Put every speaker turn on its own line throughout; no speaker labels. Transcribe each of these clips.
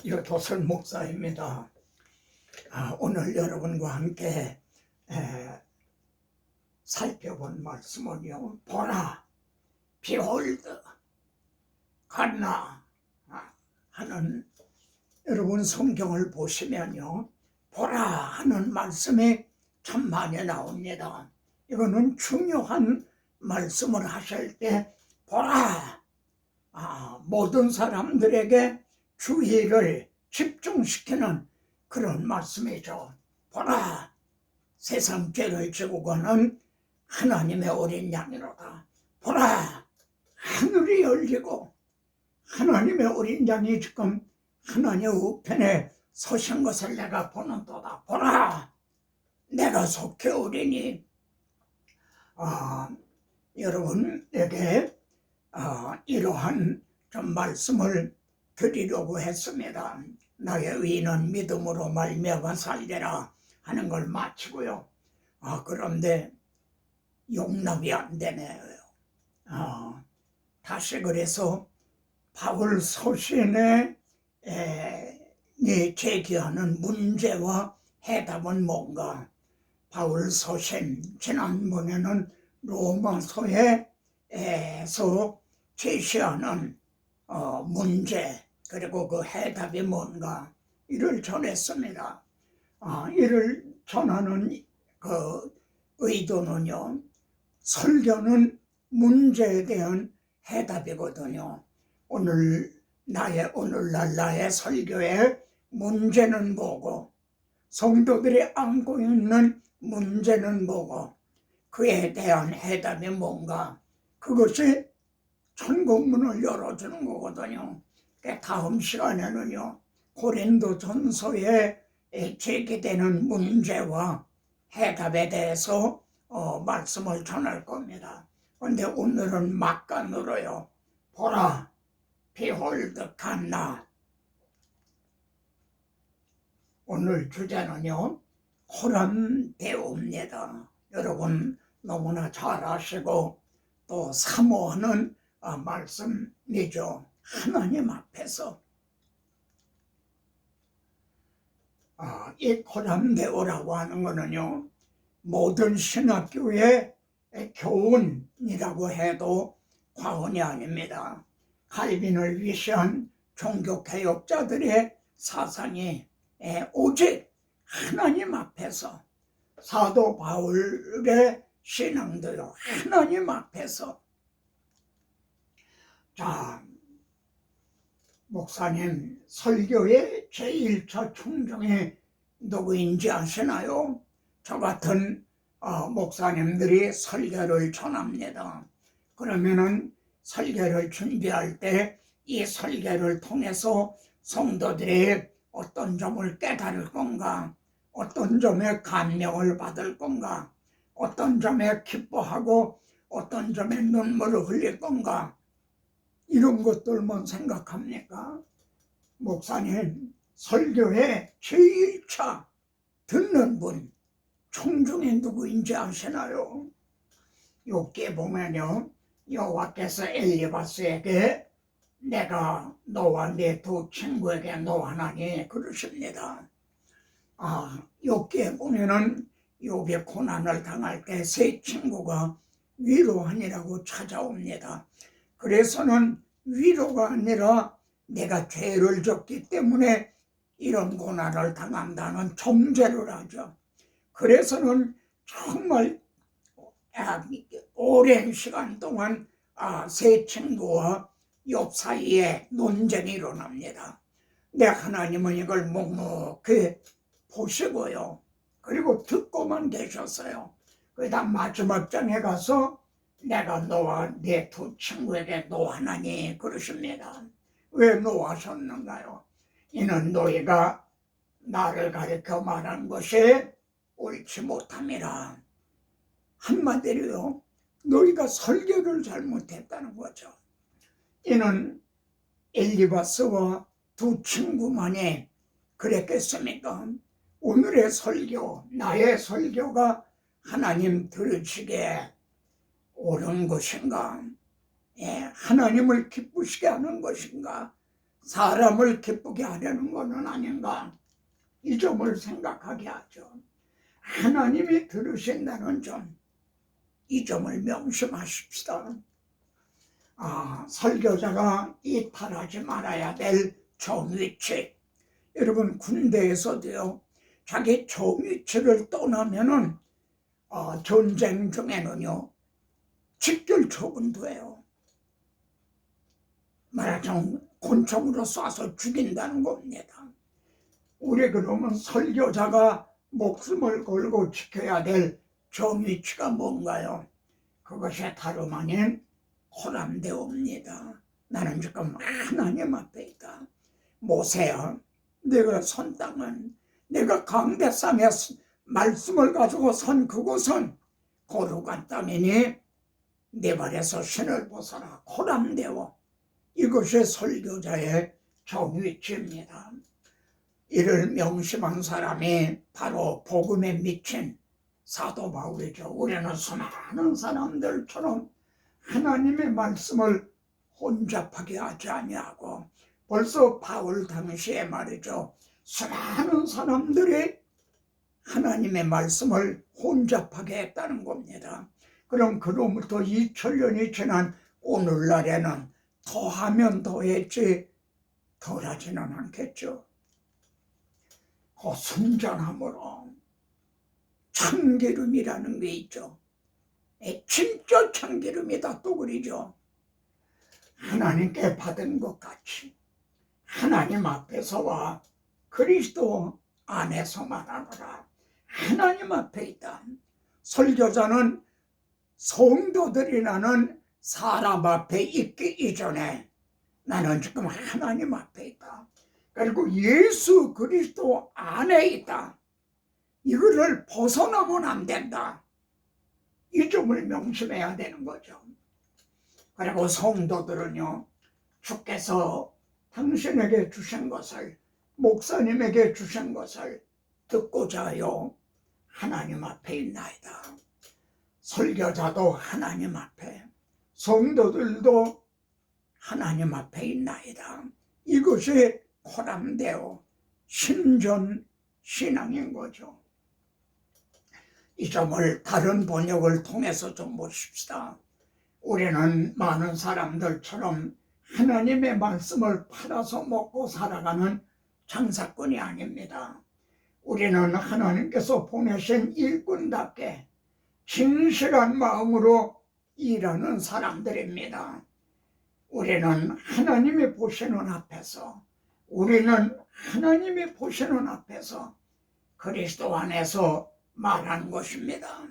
여도선 목사입니다. 오늘 여러분과 함께 살펴본 말씀은요, 보라, behold, 갔나 하는, 여러분 성경을 보시면요, 보라 하는 말씀이 참 많이 나옵니다. 이거는 중요한 말씀을 하실 때 보라, 모든 사람들에게 주의를 집중시키는 그런 말씀이죠. 보라, 세상 죄를 지고 가는 하나님의 어린 양이로다. 보라, 하늘이 열리고 하나님의 어린 양이 지금 하나님의 우편에 서신 것을 내가 보는도다. 보라, 내가 속해 오리니. 여러분에게 이러한 좀 말씀을 드리려고 했습니다. 나의 의인은 믿음으로 말미암아 살리라 하는 걸 마치고요. 그런데 용납이 안 되네요. 다시 그래서 바울 서신에 제기하는 문제와 해답은 뭔가? 바울 서신, 지난번에는 로마서에서 제시하는 문제, 그리고 그 해답이 뭔가, 이를 전했습니다. 이를 전하는 그 의도는요, 설교는 문제에 대한 해답이거든요. 오늘날 나의 설교의 문제는 뭐고, 성도들이 안고 있는 문제는 뭐고, 그에 대한 해답이 뭔가, 그것이 천국문을 열어주는 거거든요. 다음 시간에는요, 고린도전서에 제기되는 문제와 해답에 대해서 말씀을 전할 겁니다. 그런데 오늘은 막간으로요, 보라, behold, 갔나. 오늘 주제는요, 호란대오입니다. 여러분 너무나 잘 아시고 또 사모하는 말씀이죠. 하나님 앞에서 이 호란대오라고 하는 거는요, 모든 신학교의 교훈이라고 해도 과언이 아닙니다. 칼빈을 위시한 종교개혁자들의 사상이 오직 하나님 앞에서, 사도 바울의 신앙도요, 하나님 앞에서. 자, 목사님, 설교의 제1차 충정이 누구인지 아시나요? 저 같은 목사님들이 설교를 전합니다. 그러면은 설교를 준비할 때 이 설교를 통해서 성도들이 어떤 점을 깨달을 건가, 어떤 점에 감명을 받을 건가, 어떤 점에 기뻐하고 어떤 점에 눈물을 흘릴 건가, 이런 것들만 생각합니까? 목사님, 설교의 제1차 듣는 분, 청중이 누구인지 아시나요? 여기에 보면요, 여호와께서 엘리바스에게 내가 너와 네 두 친구에게 노하나니 그러십니다. 여기에 보면은 욥이 고난을 당할 때 세 친구가 위로하니라고 찾아옵니다. 그래서는 위로가 아니라 내가 죄를 졌기 때문에 이런 고난을 당한다는 정죄를 하죠. 그래서는 정말 오랜 시간 동안 세 친구와 욥 사이에 논쟁이 일어납니다. 내 하나님은 이걸 묵묵히 보시고요, 그리고 듣고만 계셨어요. 그다음 마지막 장에 가서 내가 너와 네 두 친구에게 노하나니 그러십니다. 왜 노하셨는가요? 이는 너희가 나를 가리켜 말한 것이 옳지 못함이라. 한마디로요, 너희가 설교를 잘못했다는 거죠. 이는 엘리바스와 두 친구만이 그랬겠습니까? 오늘의 설교, 나의 설교가 하나님 들으시기에 옳은 것인가? 하나님을 기쁘시게 하는 것인가? 사람을 기쁘게 하려는 것은 아닌가, 이 점을 생각하게 하죠. 하나님이 들으신다는 점, 이 점을 명심하십시다. 설교자가 이탈하지 말아야 될 정위치. 여러분, 군대에서도요, 자기 정위치를 떠나면은 전쟁 중에는요 직결 처분돼요. 말하자면 권총으로 쏴서 죽인다는 겁니다. 우리 그러면 설교자가 목숨을 걸고 지켜야 될 정위치가 뭔가요? 그것이 다름 아닌 호람대오입니다. 나는 지금 하나님 앞에 있다. 모세야, 내가 선 땅은, 내가 강대상에 말씀을 가지고 선 그곳은 거룩한 땅이니 내 발에서 신을 벗어라. 호람대오. 이것이 설교자의 정위치입니다. 이를 명심한 사람이 바로 복음에 미친 사도 바울이죠. 우리는 수많은 사람들처럼 하나님의 말씀을 혼잡하게 하지 아니하고, 벌써 바울 당시에 말이죠, 수많은 사람들이 하나님의 말씀을 혼잡하게 했다는 겁니다. 그럼 그로부터 2000년이 지난 오늘날에는 더하면 더했지 덜하지는 않겠죠. 그 순전함으로 참기름이라는 게 있죠. 진짜 참기름이다 또 그러죠. 하나님께 받은 것 같이 하나님 앞에서와 그리스도 안에서만 하노라. 하나님 앞에 있다. 설교자는 성도들이라는 사람 앞에 있기 이전에 나는 지금 하나님 앞에 있다. 그리고 예수 그리스도 안에 있다. 이거를 벗어나면 안 된다. 이 점을 명심해야 되는 거죠. 그리고 성도들은요, 주께서 당신에게 주신 것을, 목사님에게 주신 것을 듣고자 하여 하나님 앞에 있나이다. 설교자도 하나님 앞에, 성도들도 하나님 앞에 있나이다. 이것이 호람되어 신전 신앙인 거죠. 이 점을 다른 번역을 통해서 좀 보십시다. 우리는 많은 사람들처럼 하나님의 말씀을 팔아서 먹고 살아가는 장사꾼이 아닙니다. 우리는 하나님께서 보내신 일꾼답게 진실한 마음으로 일하는 사람들입니다. 우리는 하나님이 보시는 앞에서, 우리는 하나님이 보시는 앞에서 그리스도 안에서 말한 것입니다.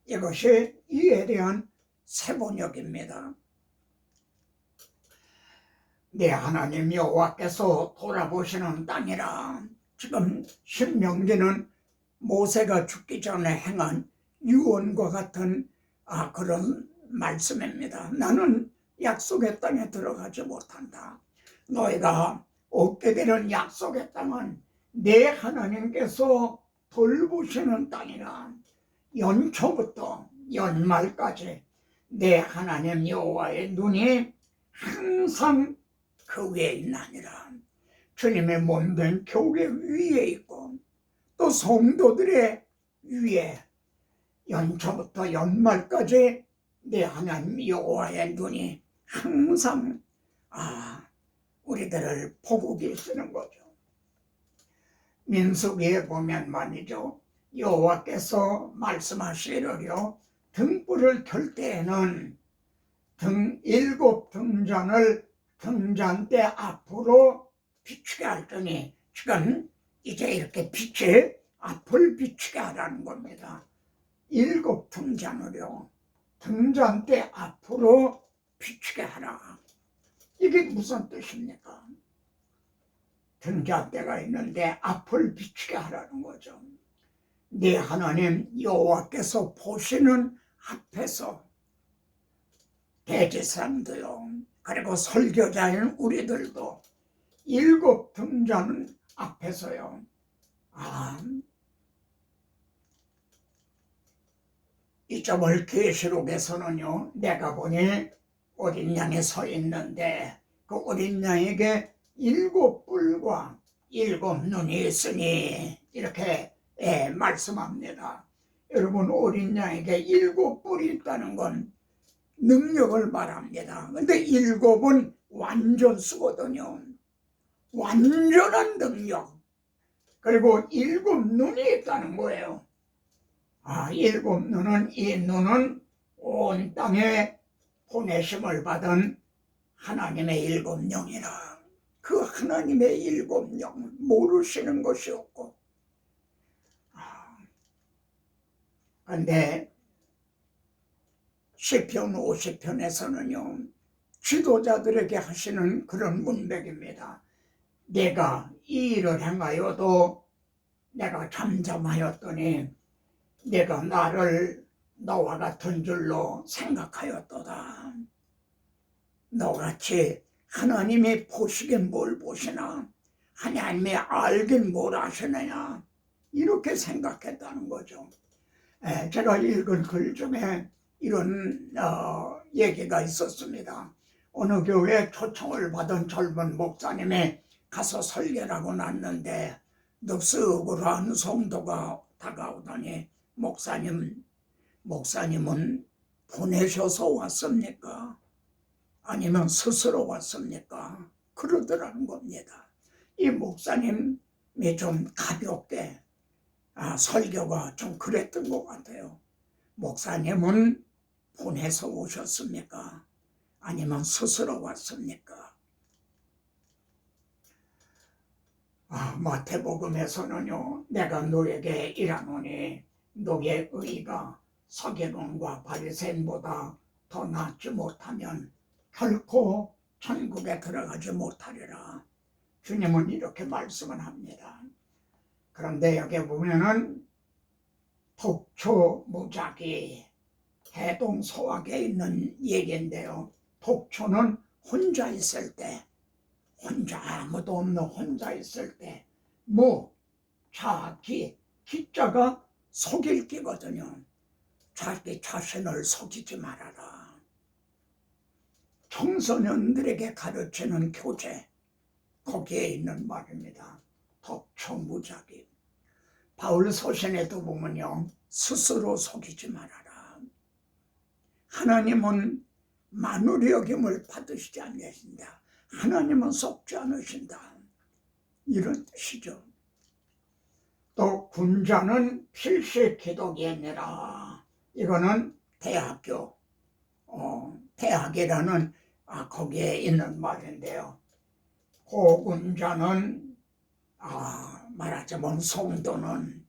이것이 이에 대한 세번역입니다. 내 하나님 여호와께서 돌아보시는 땅이라. 지금 신명기는 모세가 죽기 전에 행한 유언과 같은 그런 말씀입니다. 나는 약속의 땅에 들어가지 못한다. 너희가 얻게 되는 약속의 땅은 내 하나님께서 돌보시는 땅이라. 연초부터 연말까지 내 하나님 여호와의 눈이 항상 그 위에 있나니라. 주님의 몸된 교회 위에 있고 또 성도들의 위에 연초부터 연말까지 내 하나님 여호와의 눈이 항상 우리들을 보고 계시는 거죠. 민수기에 보면 말이죠, 여호와께서 말씀하시려려 등불을 켤 때에는 일곱 등잔을 등잔대 앞으로 비추게 할 테니, 지금 이제 이렇게 빛이 앞을 비추게 하라는 겁니다. 일곱 등잔을요 등잔대 앞으로 비추게 하라. 이게 무슨 뜻입니까? 등잔대가 있는데 앞을 비추게 하라는 거죠. 내 하나님 여호와께서 보시는 앞에서 대제사장도요, 그리고 설교자인 우리들도 일곱 등잔 앞에서요, 이 점을 계시록에서는요, 내가 보니 어린 양이 서 있는데 그 어린 양에게 일곱 뿔과 일곱 눈이 있으니 이렇게 말씀합니다. 여러분, 어린 양에게 일곱 뿔이 있다는 건 능력을 말합니다. 근데 일곱은 완전수거든요. 완전한 능력. 그리고 일곱 눈이 있다는 거예요. 일곱 눈은, 이 눈은 온 땅에 보내심을 받은 하나님의 일곱 영이라. 그 하나님의 일곱 영을 모르시는 것이 없고. 그런데 시편 50편에서는요, 지도자들에게 하시는 그런 문맥입니다. 내가 이 일을 행하여도 내가 잠잠하였더니 내가 나를 너와 같은 줄로 생각하였도다. 너같이 하나님이 보시긴 뭘 보시나, 하나님이 알긴 뭘 아시느냐, 이렇게 생각했다는 거죠. 제가 읽은 글 중에 이런 얘기가 있었습니다. 어느 교회에 초청을 받은 젊은 목사님이 가서 설교라고 났는데 넋으로 한 성도가 다가오더니 목사님은 보내셔서 왔습니까? 아니면 스스로 왔습니까? 그러더라는 겁니다. 이 목사님이 좀 가볍게 설교가 좀 그랬던 것 같아요. 목사님은 보내서 오셨습니까? 아니면 스스로 왔습니까? 마태복음에서는요, 내가 너에게 일하노니 너의 의가 서기관과 바리새인보다 더 낫지 못하면 결코 천국에 들어가지 못하리라. 주님은 이렇게 말씀을 합니다. 그런데 여기 보면은 독초 무작위, 해동소학에 있는 얘기인데요. 독초는 혼자 있을 때, 혼자 아무도 없는 혼자 있을 때, 자기, 기자가 속일 기거든요. 자기 자신을 속이지 말아라. 청소년들에게 가르치는 교재, 거기에 있는 말입니다. 독초무작위. 바울 서신에도 보면요, 스스로 속이지 말아라. 하나님은 만물의 여김을 받으시지 않으신다. 하나님은 속지 않으신다. 이런 뜻이죠. 또 군자는 필시 기독이니라. 이거는 대학이라는 거기에 있는 말인데요. 고군자는 말하자면 성도는,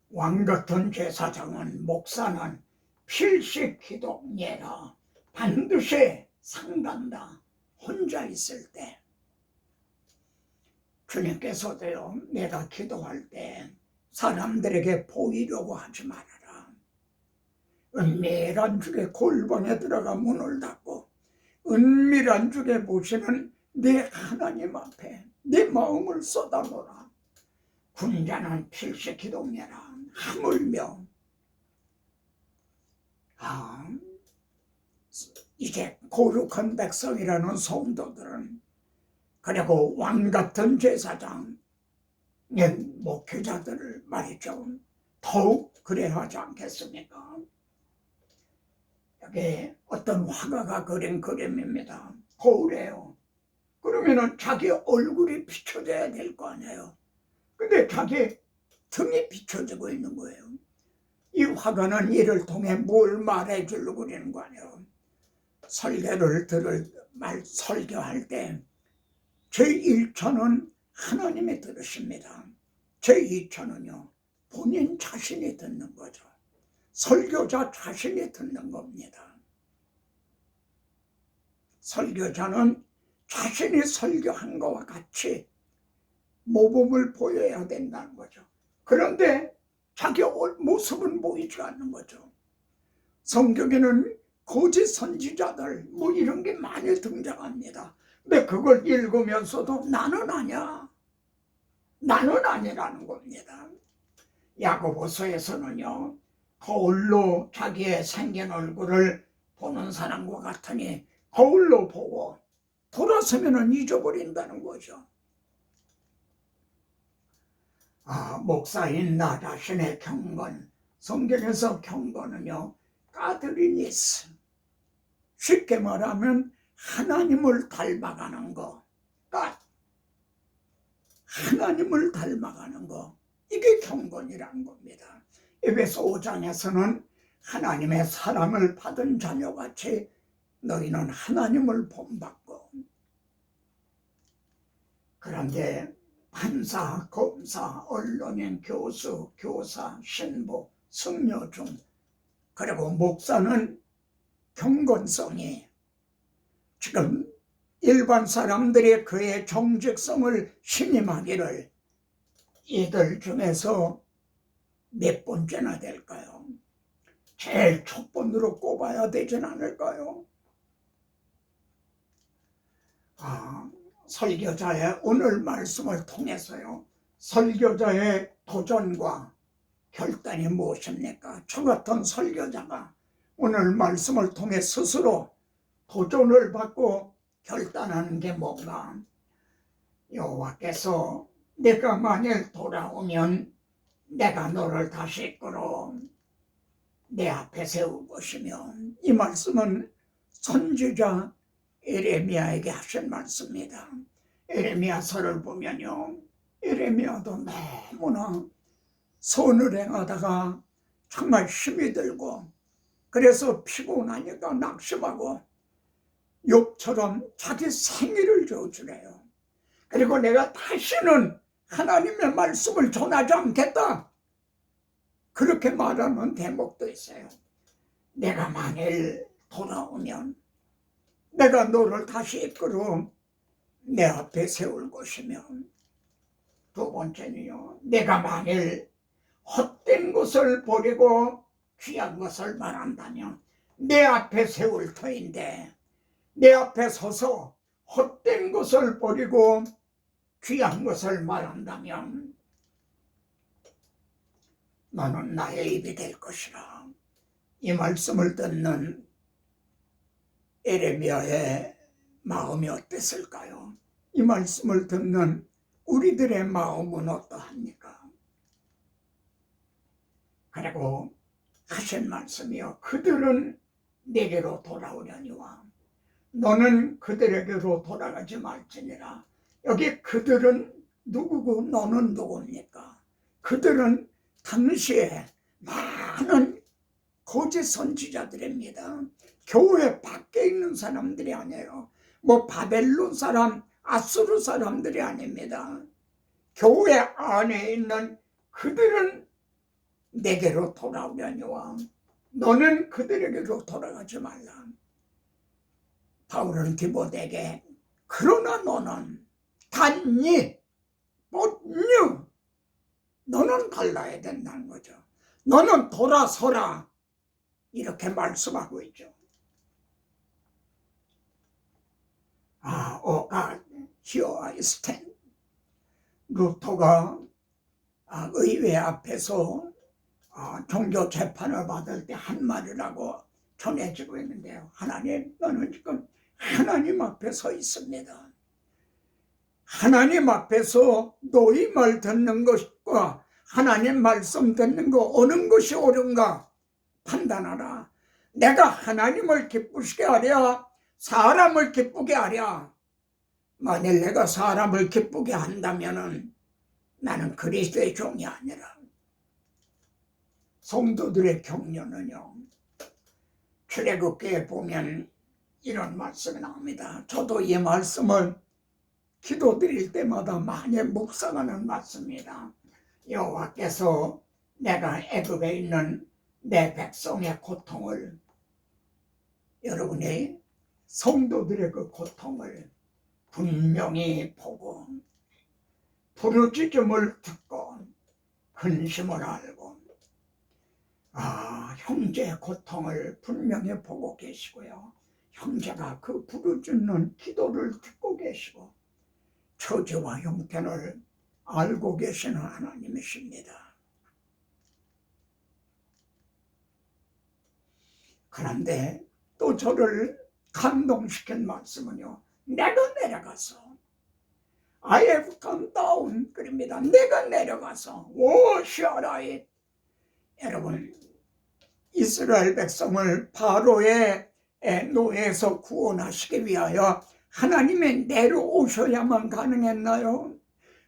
왕같은 제사장은, 목사는 필시 기독이라. 반드시 상간다. 혼자 있을 때. 주님께서도요, 내가 기도할 때 사람들에게 보이려고 하지 말아라. 은밀한 중에 골방에 들어가 문을 닫고 은밀한 중에 보시는 내 하나님 앞에 내 마음을 쏟아놓으라. 군자는 필시 기독이라. 하물며 이제 거룩한 백성이라는 성도들은, 그리고 왕같은 제사장, 목회자들을 말이죠, 더욱 그래야 하지 않겠습니까? 여기 어떤 화가가 그린 그림입니다. 거울이에요. 그러면은 자기 얼굴이 비춰져야 될 거 아니에요. 근데 자기 등이 비춰지고 있는 거예요. 이 화가는 이를 통해 뭘 말해 주려고 그러는 거 아니에요. 설교할 때 제1천은 하나님이 들으십니다. 제2천은요, 본인 자신이 듣는 거죠. 설교자 자신이 듣는 겁니다. 설교자는 자신이 설교한 것과 같이 모범을 보여야 된다는 거죠. 그런데 자기 모습은 보이지 않는 거죠. 성경에는 거짓 선지자들 이런 게 많이 등장합니다. 근데 그걸 읽으면서도 나는 아니야, 나는 아니라는 겁니다. 야고보서에서는요, 거울로 자기의 생긴 얼굴을 보는 사람과 같으니 거울로 보고 돌아서면은 잊어버린다는 거죠. 목사인 나 자신의 경건, 성경에서 경건은요, 까드리니스, 쉽게 말하면 하나님을 닮아가는 거, 하나님을 닮아가는 거, 이게 경건이라는 겁니다. 에베소 5장에서는 하나님의 사랑을 받은 자녀같이 너희는 하나님을 본받고, 그런데 판사, 검사, 언론인, 교수, 교사, 신부, 승려 중, 그리고 목사는 경건성이, 지금 일반 사람들이 그의 정직성을 신임하기를 이들 중에서 몇 번째나 될까요? 제일 첫 번으로 꼽아야 되진 않을까요? 설교자의 오늘 말씀을 통해서요, 설교자의 도전과 결단이 무엇입니까? 저 같은 설교자가 오늘 말씀을 통해 스스로 도전을 받고 결단하는 게 뭔가? 여호와께서 내가 만일 돌아오면 내가 너를 다시 이끌어 내 앞에 세울 것이며, 이 말씀은 선지자 에레미야에게 하신 말씀입니다. 에레미야서를 보면요, 에레미야도 너무나 선을 행하다가 정말 힘이 들고, 그래서 피곤하니까 낙심하고 욥처럼 자기 생일을 저주래요. 그리고 내가 다시는 하나님의 말씀을 전하지 않겠다, 그렇게 말하는 대목도 있어요. 내가 만일 돌아오면 내가 너를 다시 이끌어 내 앞에 세울 것이며, 두 번째는요, 내가 만일 헛된 것을 버리고 귀한 것을 말한다면 내 앞에 세울 터인데, 내 앞에 서서 헛된 것을 버리고 귀한 것을 말한다면 너는 나의 입이 될 것이라. 이 말씀을 듣는 에레미야의 마음이 어땠을까요? 이 말씀을 듣는 우리들의 마음은 어떠합니까? 그리고 하신 말씀이요, 그들은 내게로 돌아오려니와 너는 그들에게로 돌아가지 말지니라. 여기 그들은 누구고 너는 누굽니까? 그들은 당시에 많은 거짓 선지자들입니다. 교회 밖에 있는 사람들이 아니에요. 뭐 바벨론 사람, 아수르 사람들이 아닙니다. 교회 안에 있는 그들은 내게로 돌아오려니와 너는 그들에게로 돌아가지 말라. 바울은 디모데에게 그러나 너는 단니 못뉴, 너는 달라야 된다는 거죠. 너는 돌아서라, 이렇게 말씀하고 있죠. Oh God, here I stand. 루터가 의회 앞에서 종교 재판을 받을 때 한 말이라고 전해지고 있는데요. 하나님, 너는 지금 하나님 앞에 서 있습니다. 하나님 앞에서 너희 말 듣는 것과 하나님 말씀 듣는 거 어느 것이 옳은가 판단하라. 내가 하나님을 기쁘시게 하랴, 사람을 기쁘게 하랴. 만일 내가 사람을 기쁘게 한다면은 나는 그리스도의 종이 아니라. 성도들의 격려는요, 출애굽기에 보면 이런 말씀이 나옵니다. 저도 이 말씀을 기도드릴 때마다 많이 묵상하는 말씀입니다. 여호와께서 내가 애굽에 있는 내 백성의 고통을, 여러분이 성도들의 그 고통을 분명히 보고 부르짖음을 듣고 근심을 알고 형제의 고통을 분명히 보고 계시고요, 형제가 그 부르짖는 기도를 듣고 계시고 처지와 형편을 알고 계시는 하나님이십니다. 그런데 또 저를 감동시킨 말씀은요, 내가 내려가서 I have come down 그럽니다. 내가 내려가서 오시아라잇. 여러분, 이스라엘 백성을 바로의 노예에서 구원하시기 위하여 하나님의 내려오셔야만 가능했나요?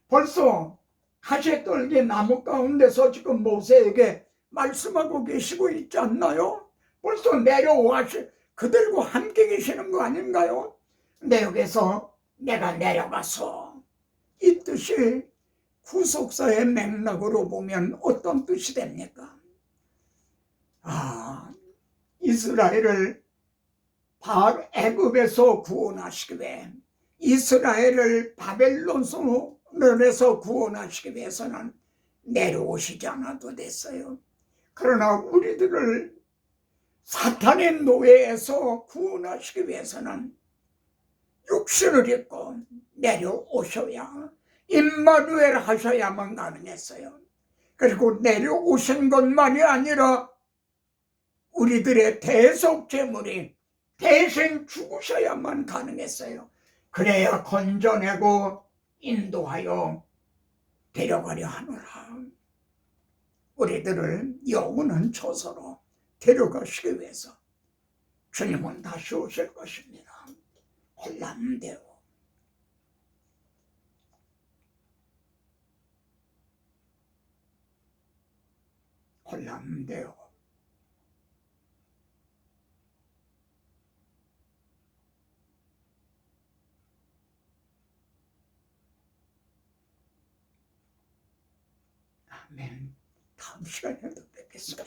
벌써 가시떨기 나무 가운데서 지금 모세에게 말씀하고 계시고 있지 않나요? 벌써 내려오시 그들과 함께 계시는 거 아닌가요? 근데 여기서 내가 내려가서 이 뜻이 구속사의 맥락으로 보면 어떤 뜻이 됩니까? 이스라엘을 애굽에서 구원하시기 위해 이스라엘을 바벨론 손에서 구원하시기 위해서는 내려오시지 않아도 됐어요. 그러나 우리들을 사탄의 노예에서 구원하시기 위해서는 육신을 입고 내려오셔야 임마누엘 하셔야만 가능했어요. 그리고 내려오신 것만이 아니라 우리들의 대속 제물이 대신 죽으셔야만 가능했어요. 그래야 건져내고 인도하여 데려가려 하노라. 우리들을 영원한 처소로 데려가시기 위해서 주님은 다시 오실 것입니다. 홀람대오. 홀람대오. 아멘. 다음 시간에도 뵙겠습니다.